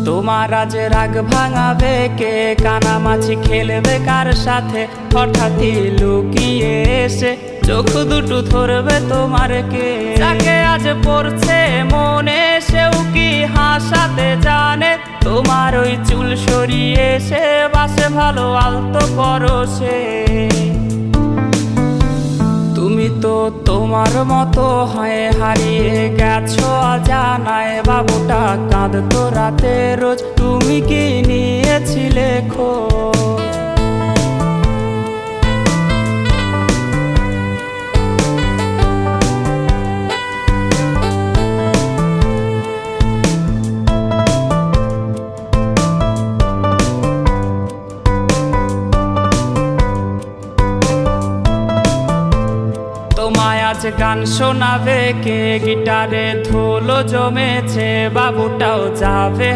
তোমার আজ রাগ ভাঙাবে কে, কানামাছি খেলবে কার সাথে, হঠাৎই লুকিয়ে এসে চোখ দুটো ধরবে তোমার কে। যাকে আজ পড়ছে মনে সেও কি হাসাতে জানে, তোমার ওই চুল সরিয়ে সে বাসে ভালো আলতো পরশে। তুমি তো তোমার মতো হয়ে হারিয়ে গেছো অজানায়, বাবুটা কাঁদতো রাতে রোজ, তুমি কি নিয়েছিলে খোঁজ? তোমায় আজ গান শোনাবে কে, গিটারে ধুলো জমেছে, বাবুটাও যাবে